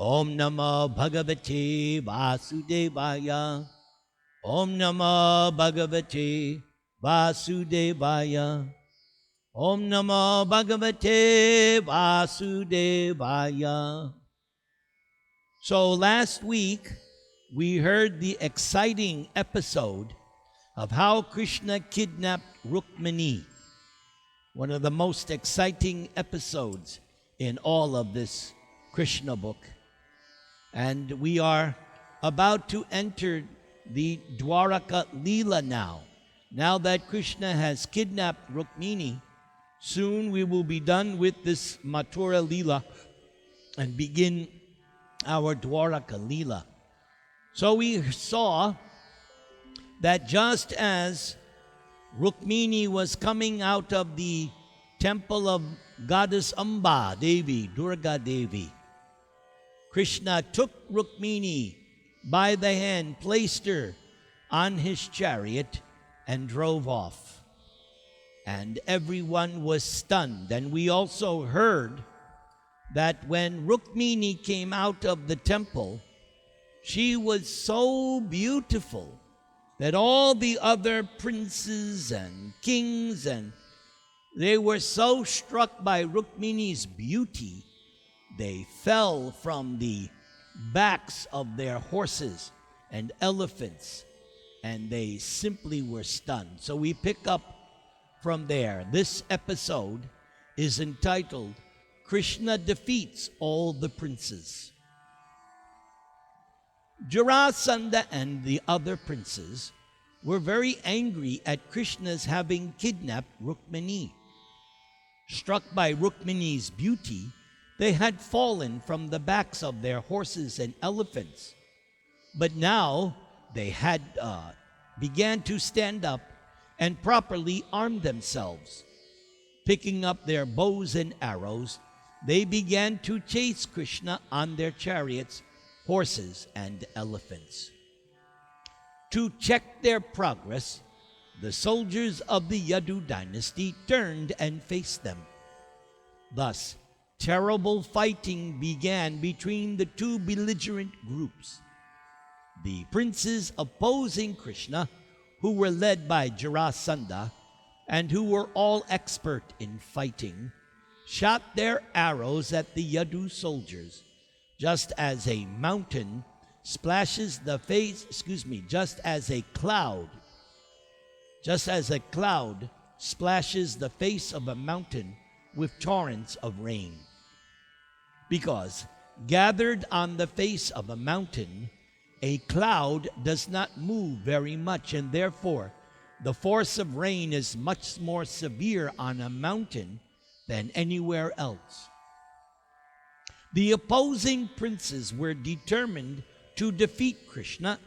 Om Namo Bhagavate Vasudevaya. Om Namo Bhagavate Vasudevaya. Om Namo Bhagavate Vasudevaya. So last week, we heard the exciting episode of how Krishna kidnapped Rukmini, one of the most exciting episodes in all of this Krishna book. And we are about to enter the Dwaraka Leela now. Now that Krishna has kidnapped Rukmini, soon we will be done with this Mathura Leela and begin our Dwaraka Leela. So we saw that just as Rukmini was coming out of the temple of goddess Amba Devi, Durga Devi, Krishna took Rukmini by the hand, placed her on his chariot, and drove off. And everyone was stunned. And we also heard that when Rukmini came out of the temple, she was so beautiful that all the other princes and kings, and they were so struck by Rukmini's beauty, they fell from the backs of their horses and elephants, and they simply were stunned. So we pick up from there. This episode is entitled, Krishna Defeats All the Princes. Jarasandha and the other princes were very angry at Krishna's having kidnapped Rukmini. Struck by Rukmini's beauty, they had fallen from the backs of their horses and elephants. But now they had began to stand up and properly arm themselves. Picking up their bows and arrows, they began to chase Krishna on their chariots, horses, and elephants. To check their progress, the soldiers of the Yadu dynasty turned and faced them. Thus, terrible fighting began between the two belligerent groups. The princes opposing Krishna, who were led by Jarasandha and who were all expert in fighting, shot their arrows at the Yadu soldiers, just as a mountain splashes the face, just as a cloud splashes the face of a mountain with torrents of rain. Because gathered on the face of a mountain, a cloud does not move very much, and therefore the force of rain is much more severe on a mountain than anywhere else. The opposing princes were determined to defeat Krishna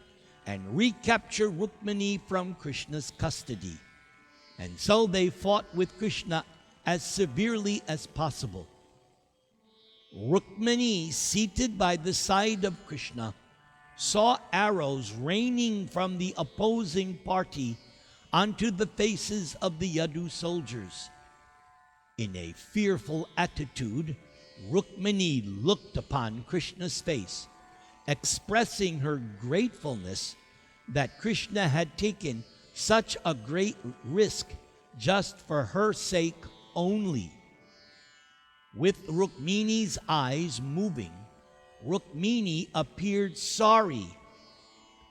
and recapture Rukmini from Krishna's custody. And so they fought with Krishna as severely as possible. Rukmini, seated by the side of Krishna, saw arrows raining from the opposing party onto the faces of the Yadu soldiers. In a fearful attitude, Rukmini looked upon Krishna's face, expressing her gratefulness that Krishna had taken such a great risk just for her sake only. With Rukmini's eyes moving, Rukmini appeared sorry,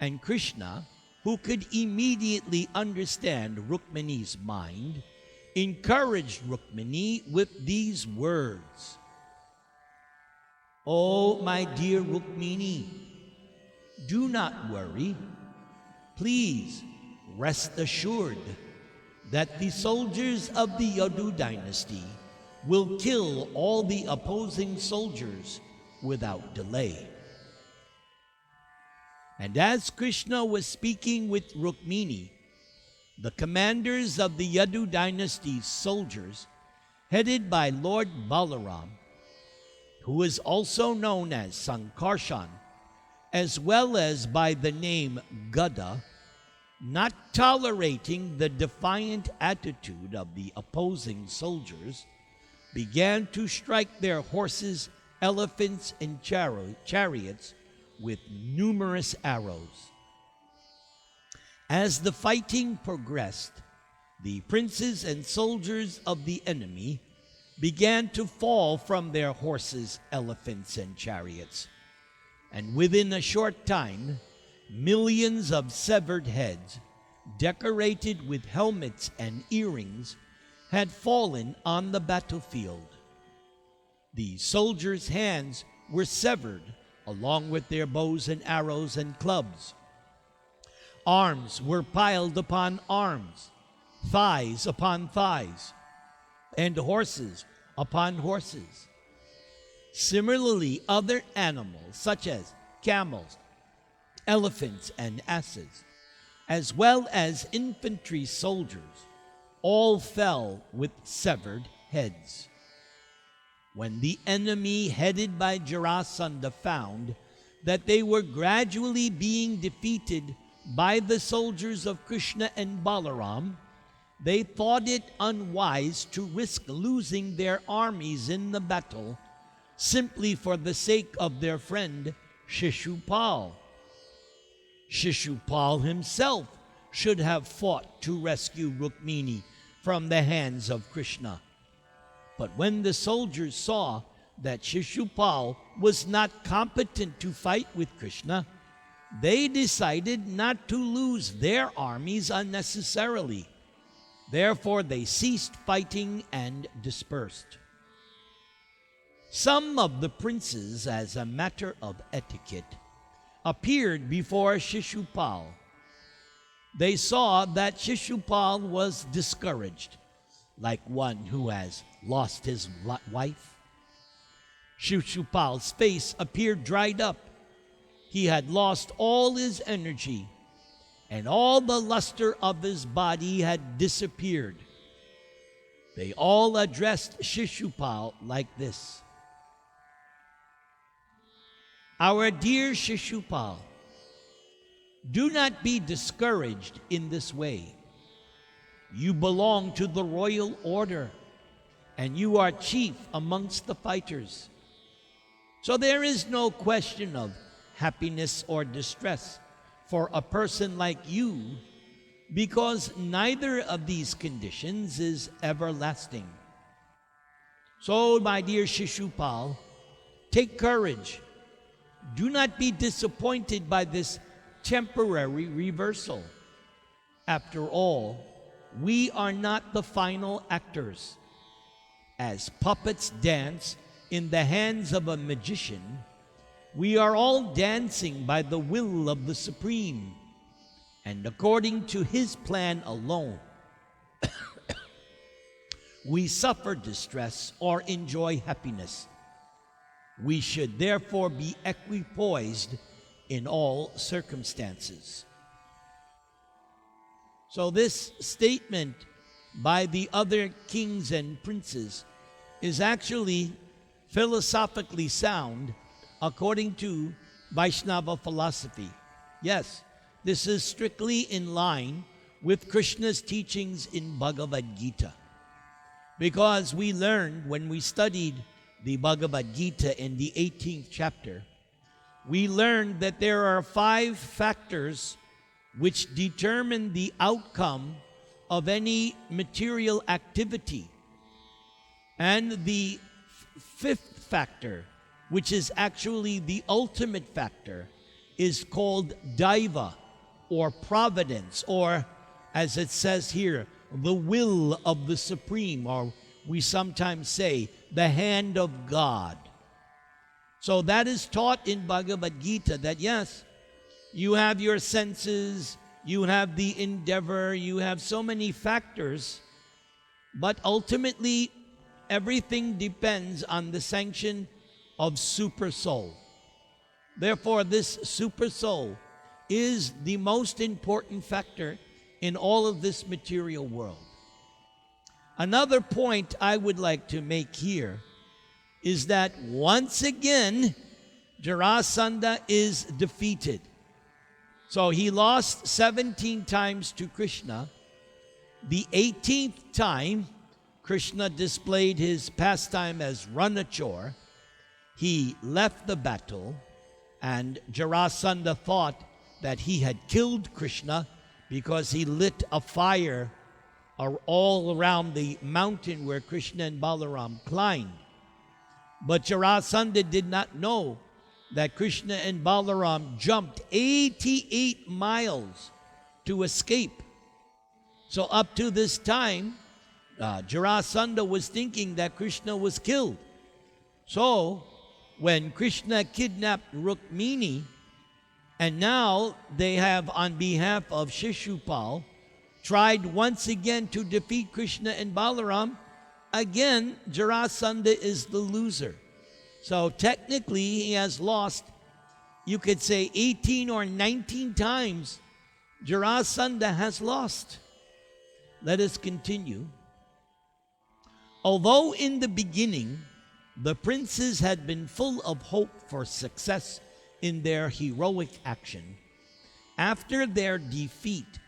and Krishna, who could immediately understand Rukmini's mind, encouraged Rukmini with these words. "Oh, my dear Rukmini, do not worry. Please rest assured that the soldiers of the Yadu dynasty will kill all the opposing soldiers without delay." And as Krishna was speaking with Rukmini, the commanders of the Yadu dynasty's soldiers, headed by Lord Balaram, who is also known as Sankarshan, as well as by the name Gada, not tolerating the defiant attitude of the opposing soldiers, began to strike their horses elephants and chariots with numerous arrows. As the fighting progressed, the princes and soldiers of the enemy began to fall from their horses, elephants, and chariots. And within a short time, millions of severed heads, decorated with helmets and earrings, had fallen on the battlefield. The soldiers' hands were severed, along with their bows and arrows and clubs. Arms were piled upon arms, thighs upon thighs, and horses upon horses. Similarly, other animals, such as camels, elephants, and asses, as well as infantry soldiers, all fell with severed heads. When the enemy, headed by Jarasandha, found that they were gradually being defeated by the soldiers of Krishna and Balaram, they thought it unwise to risk losing their armies in the battle simply for the sake of their friend Shishupal. Shishupal himself should have fought to rescue Rukmini from the hands of Krishna. But when the soldiers saw that Shishupal was not competent to fight with Krishna, they decided not to lose their armies unnecessarily. Therefore, they ceased fighting and dispersed. Some of the princes, as a matter of etiquette, appeared before Shishupal. They saw that Shishupal was discouraged, like one who has lost his wife. Shishupal's face appeared dried up. He had lost all his energy, and all the luster of his body had disappeared. They all addressed Shishupal like this: "Our dear Shishupal, do not be discouraged in this way. You belong to the royal order, and you are chief amongst the fighters. So there is no question of happiness or distress for a person like you, because neither of these conditions is everlasting. So, my dear Shishupal, take courage. Do not be disappointed by this temporary reversal. After all, we are not the final actors. As puppets dance in the hands of a magician, we are all dancing by the will of the Supreme, and according to His plan alone. We suffer distress or enjoy happiness. We should therefore be equipoised in all circumstances." So this statement by the other kings and princes is actually philosophically sound according to Vaishnava philosophy. Yes, this is strictly in line with Krishna's teachings in Bhagavad Gita. Because we learned when we studied the Bhagavad Gita in the 18th chapter, we learned that there are 5 factors which determine the outcome of any material activity. And the 5th factor, which is actually the ultimate factor, is called Daiva, or providence, or as it says here, the will of the Supreme, or we sometimes say, the hand of God. So that is taught in Bhagavad Gita, that yes, you have your senses, you have the endeavor, you have so many factors, but ultimately everything depends on the sanction of Super Soul. Therefore, this Super Soul is the most important factor in all of this material world. Another point I would like to make here is that once again, Jarasandha is defeated. So he lost 17 times to Krishna. The 18th time, Krishna displayed his pastime as Ranachor. he left the battle, and Jarasandha thought that he had killed Krishna because he lit a fire all around the mountain where Krishna and Balaram climbed. But Jarasandha did not know that Krishna and Balaram jumped 88 miles to escape. So up to this time, Jarasandha was thinking that Krishna was killed. So when Krishna kidnapped Rukmini, and now they have, on behalf of Shishupal, tried once again to defeat Krishna and Balaram, again Jarasandha is the loser. So technically he has lost, you could say 18 or 19 times Jarasandha has lost. Let us continue. Although in the beginning the princes had been full of hope for success in their heroic action, after their defeat,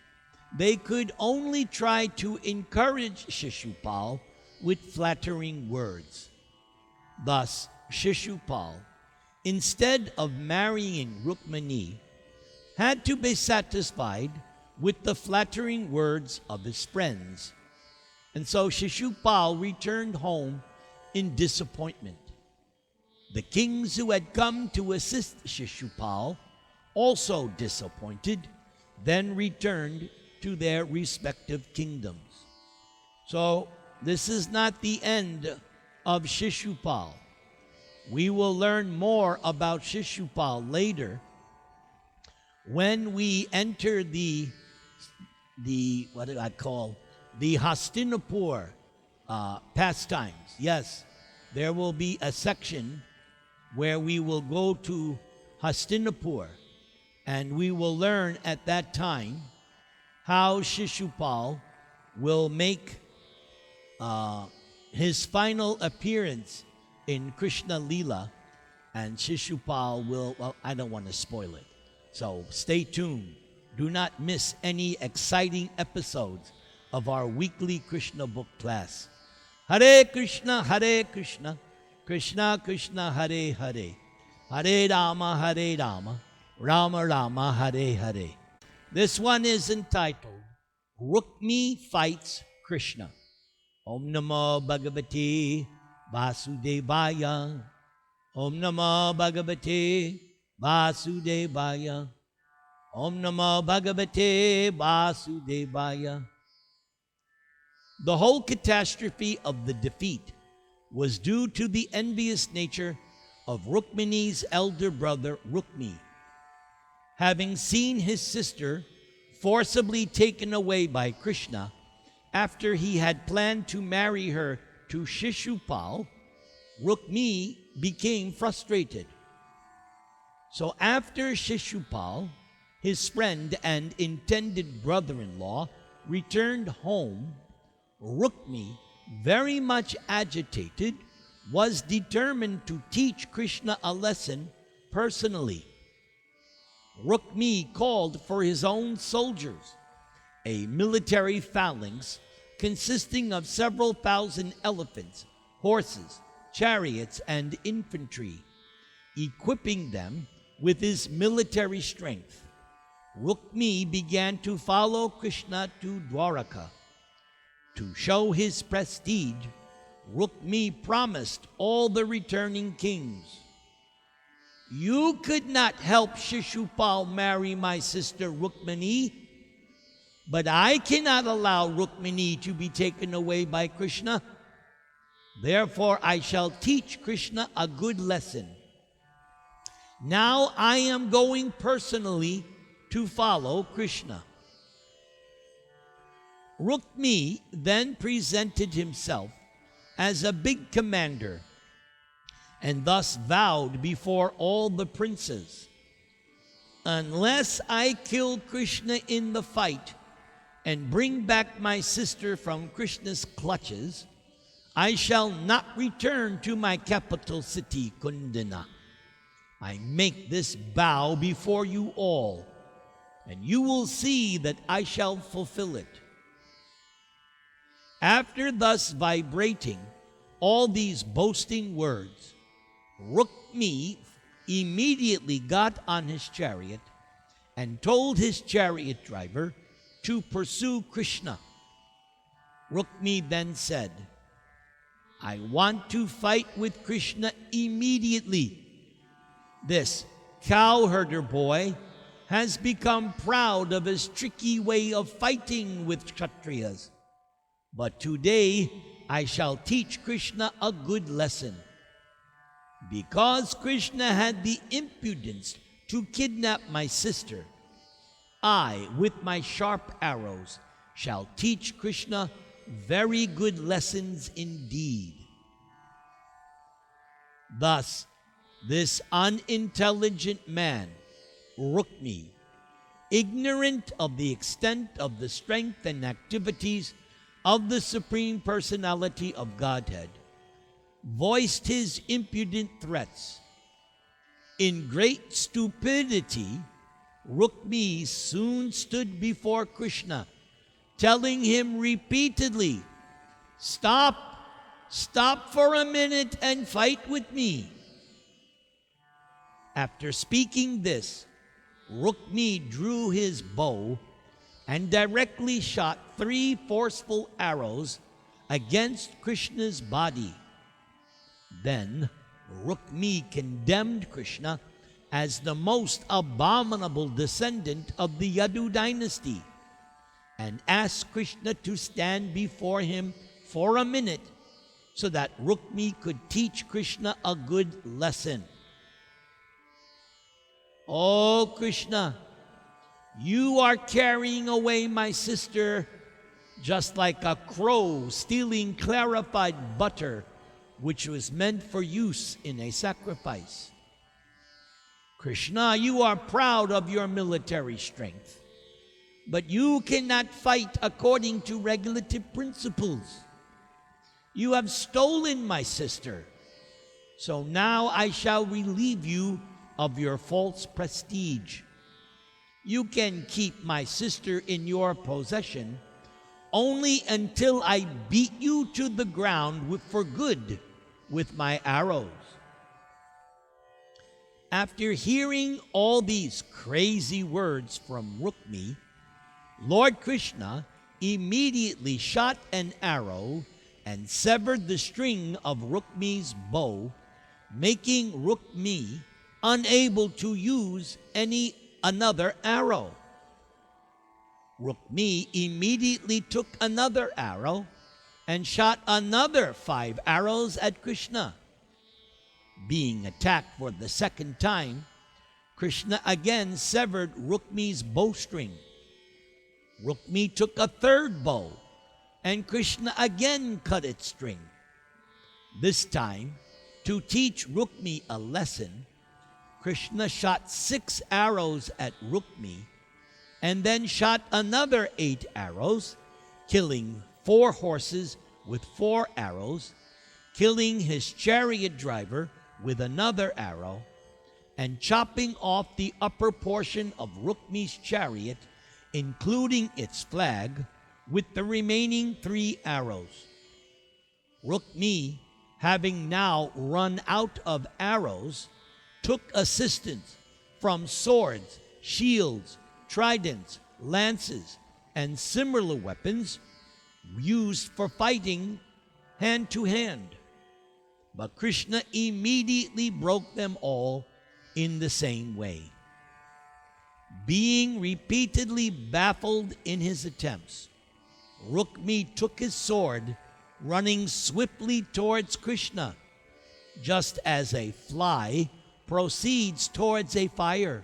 they could only try to encourage Shishupal with flattering words. Thus, Shishupal, instead of marrying Rukmini, had to be satisfied with the flattering words of his friends. And so Shishupal returned home in disappointment. The kings who had come to assist Shishupal, also disappointed, then returned to their respective kingdoms. So this is not the end of Shishupal. We will learn more about Shishupal later when we enter the what do I call, the Hastinapur pastimes. Yes, there will be a section where we will go to Hastinapur, and we will learn at that time how Shishupal will make his final appearance in Krishna-lila, and Shishupal will, well, I don't want to spoil it. So stay tuned. Do not miss any exciting episodes of our weekly Krishna book class. Hare Krishna, Krishna Krishna, Hare Hare, Hare Rama, Rama Rama, Hare Hare. This one is entitled, Rukmi Fights Krishna. Om Namo Bhagavate Vasudevaya. Om Namo Bhagavate Vasudevaya. Om Namo Bhagavate Vasudevaya. The whole catastrophe of the defeat was due to the envious nature of Rukmini's elder brother Rukmi. Having seen his sister forcibly taken away by Krishna after he had planned to marry her to Shishupal, Rukmi became frustrated. So after Shishupal, his friend and intended brother-in-law, returned home, Rukmi, very much agitated, was determined to teach Krishna a lesson personally. Rukmi called for his own soldiers, a military phalanx consisting of several thousand elephants, horses, chariots, and infantry, equipping them with his military strength. Rukmi began to follow Krishna to Dwaraka. To show his prestige, Rukmi promised all the returning kings, "You could not help Shishupal marry my sister Rukmini, but I cannot allow Rukmini to be taken away by Krishna. Therefore I shall teach Krishna a good lesson. Now I am going personally to follow Krishna." Rukmi then presented himself as a big commander and thus vowed before all the princes, "Unless I kill Krishna in the fight and bring back my sister from Krishna's clutches, I shall not return to my capital city, Kundana. I make this vow before you all, and you will see that I shall fulfill it." After thus vibrating all these boasting words, Rukmi immediately got on his chariot and told his chariot driver to pursue Krishna. Rukmi then said, "I want to fight with Krishna immediately. This cowherder boy has become proud of his tricky way of fighting with Kshatriyas. But today I shall teach Krishna a good lesson. Because Krishna had the impudence to kidnap my sister, I, with my sharp arrows, shall teach Krishna very good lessons indeed." Thus, this unintelligent man, Rukmi, ignorant of the extent of the strength and activities of the Supreme Personality of Godhead, voiced his impudent threats. In great stupidity, Rukmi soon stood before Krishna, telling him repeatedly, "Stop, stop for a minute and fight with me." After speaking this, Rukmi drew his bow and directly shot 3 forceful arrows against Krishna's body. Then Rukmi condemned Krishna as the most abominable descendant of the Yadu dynasty and asked Krishna to stand before him for a minute so that Rukmi could teach Krishna a good lesson. "Oh Krishna, you are carrying away my sister just like a crow stealing clarified butter which was meant for use in a sacrifice. Krishna, you are proud of your military strength, but you cannot fight according to regulative principles. You have stolen my sister, so now I shall relieve you of your false prestige. You can keep my sister in your possession only until I beat you to the ground for good with my arrows." After hearing all these crazy words from Rukmi, Lord Krishna immediately shot an arrow and severed the string of Rukmi's bow, making Rukmi unable to use another arrow. Rukmi immediately took another arrow and shot another 5 arrows at Krishna. Being attacked for the second time, Krishna again severed Rukmi's bowstring. Rukmi took a third bow, and Krishna again cut its string. This time, to teach Rukmi a lesson, Krishna shot 6 arrows at Rukmi, and then shot another 8 arrows, killing 4 horses with 4 arrows, killing his chariot driver with another arrow, and chopping off the upper portion of Rukmi's chariot, including its flag, with the remaining 3 arrows. Rukmi, having now run out of arrows, took assistance from swords, shields, tridents, lances, and similar weapons used for fighting hand to hand. But Krishna immediately broke them all in the same way. Being repeatedly baffled in his attempts, Rukmi took his sword, running swiftly towards Krishna, just as a fly proceeds towards a fire.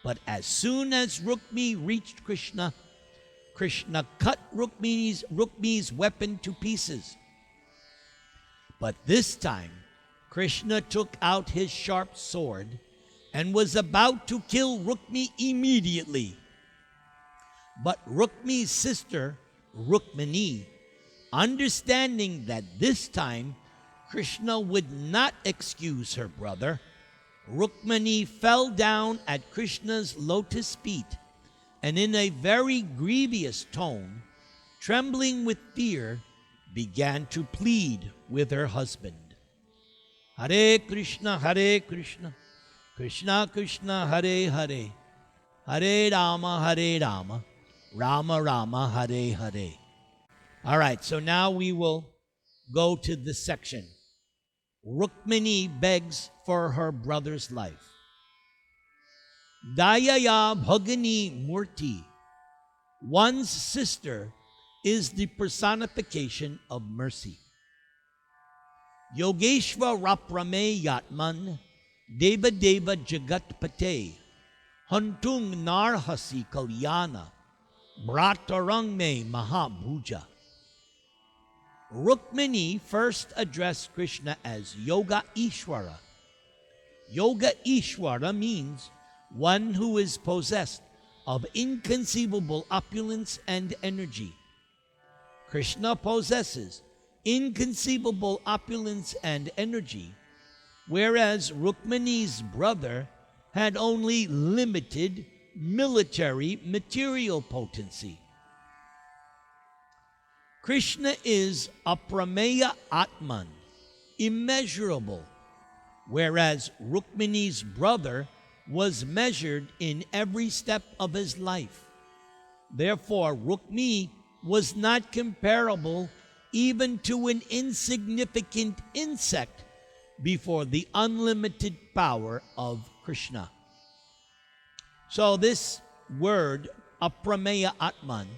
But as soon as Rukmi reached Krishna, Krishna cut Rukmi's weapon to pieces. But this time, Krishna took out his sharp sword and was about to kill Rukmi immediately. But Rukmi's sister, Rukmini, understanding that this time Krishna would not excuse her brother, Rukmini fell down at Krishna's lotus feet and in a very grievous tone, trembling with fear, began to plead with her husband. Hare Krishna, Krishna Krishna, Hare Hare, Hare Rama, Rama Rama, Hare Hare. All right, so now we will go to this section. Rukmini begs for her brother's life. Dayaya Bhagini Murti. One's sister is the personification of mercy. Yogeshva Raprame Yatman Deva Deva Jagatpate Hantung Narhasi Kalyana Bratarangme Mahabhuja. Rukmini first addressed Krishna as Yoga Ishwara. Yoga Ishwara means one who is possessed of inconceivable opulence and energy. Krishna possesses inconceivable opulence and energy, whereas Rukmini's brother had only limited military material potency. Krishna is aprameya Atman, immeasurable, whereas Rukmini's brother was measured in every step of his life. Therefore, Rukmini was not comparable even to an insignificant insect before the unlimited power of Krishna. So this word, aprameya Atman,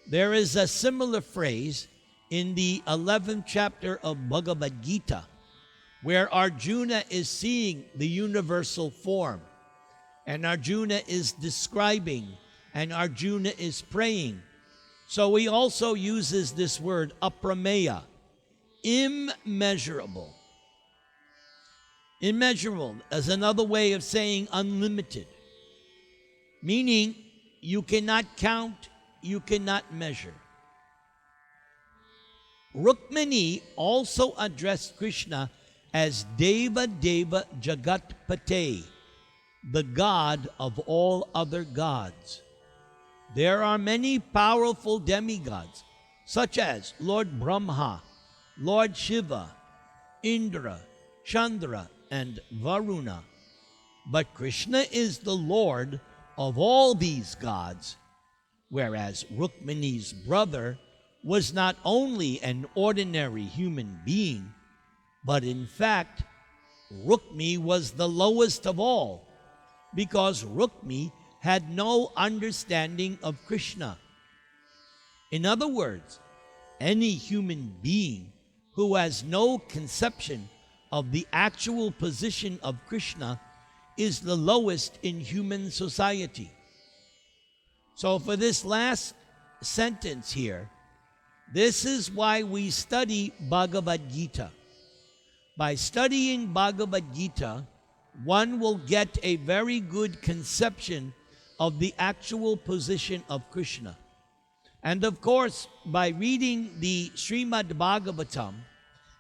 there is a similar phrase in the 11th chapter of Bhagavad Gita, where Arjuna is seeing the universal form, and Arjuna is describing, and Arjuna is praying. So he also uses this word, aprameya, immeasurable. Immeasurable as another way of saying unlimited, meaning you cannot count, you cannot measure. Rukmini also addressed Krishna as Deva Deva Jagatpate, the God of all other gods. There are many powerful demigods, such as Lord Brahma, Lord Shiva, Indra, Chandra, and Varuna. But Krishna is the Lord of all these gods, whereas Rukmini's brother was not only an ordinary human being, but in fact, Rukmini was the lowest of all, because Rukmini had no understanding of Krishna. In other words, any human being who has no conception of the actual position of Krishna is the lowest in human society. So for this last sentence here, this is why we study Bhagavad Gita. By studying Bhagavad Gita, one will get a very good conception of the actual position of Krishna. And of course, by reading the Srimad Bhagavatam,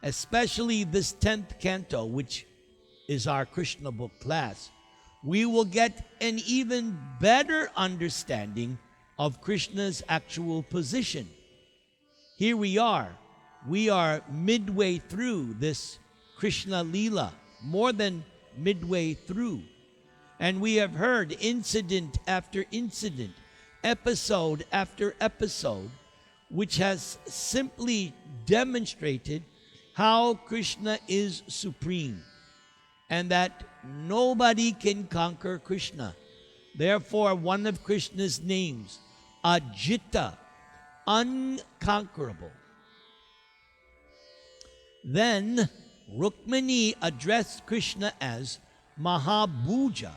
especially this 10th canto, which is our Krishna book class, we will get an even better understanding of Krishna's actual position. Here we are midway through this Krishna-lila, more than midway through. And we have heard incident after incident, episode after episode, which has simply demonstrated how Krishna is supreme and that nobody can conquer Krishna. Therefore, one of Krishna's names, Ajita, unconquerable. Then Rukmini addressed Krishna as Mahabhuja,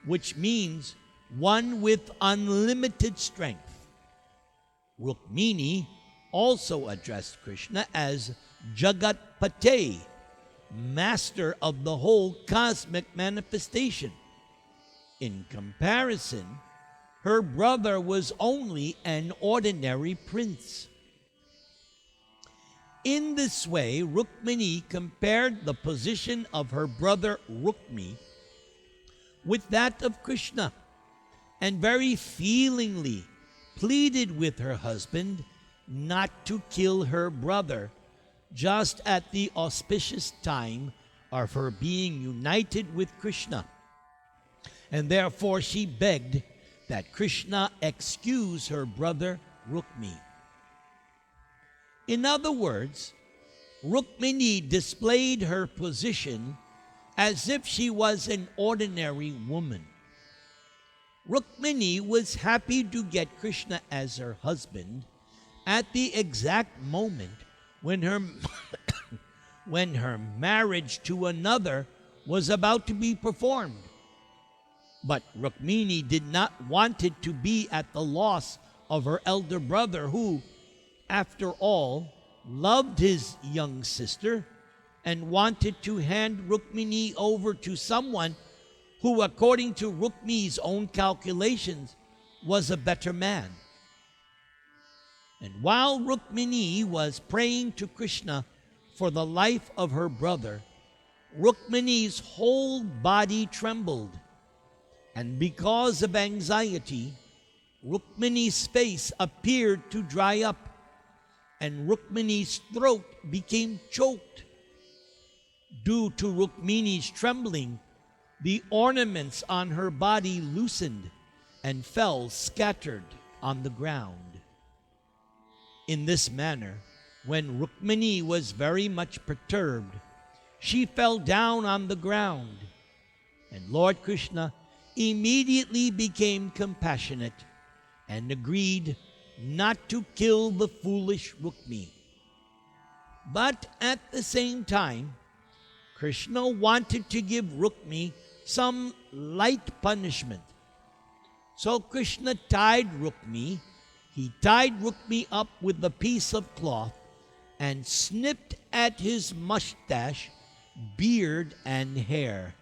which means one with unlimited strength. Rukmini also addressed Krishna as Jagatpate, master of the whole cosmic manifestation. In comparison, her brother was only an ordinary prince. In this way, Rukmini compared the position of her brother Rukmi with that of Krishna, and very feelingly pleaded with her husband not to kill her brother just at the auspicious time of her being united with Krishna, and therefore she begged that Krishna excuse her brother Rukmi. In other words, Rukmini displayed her position as if she was an ordinary woman. Rukmini was happy to get Krishna as her husband at the exact moment when her when her marriage to another was about to be performed. But Rukmini did not want it to be at the loss of her elder brother, who, after all, loved his young sister and wanted to hand Rukmini over to someone who, according to Rukmini's own calculations, was a better man. And while Rukmini was praying to Krishna for the life of her brother, Rukmini's whole body trembled. And because of anxiety, Rukmini's face appeared to dry up, and Rukmini's throat became choked. Due to Rukmini's trembling, the ornaments on her body loosened and fell scattered on the ground. In this manner, when Rukmini was very much perturbed, she fell down on the ground, and Lord Krishna immediately became compassionate and agreed not to kill the foolish Rukmi. But at the same time, Krishna wanted to give Rukmi some light punishment. So Krishna tied Rukmi. He tied Rukmi up with a piece of cloth and snipped at his mustache, beard, and hair,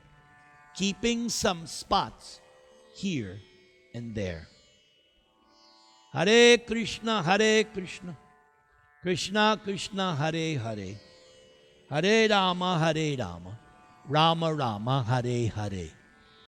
keeping some spots here and there. Hare Krishna, Krishna Krishna, Hare Hare, Hare Rama, Rama Rama, Hare Hare.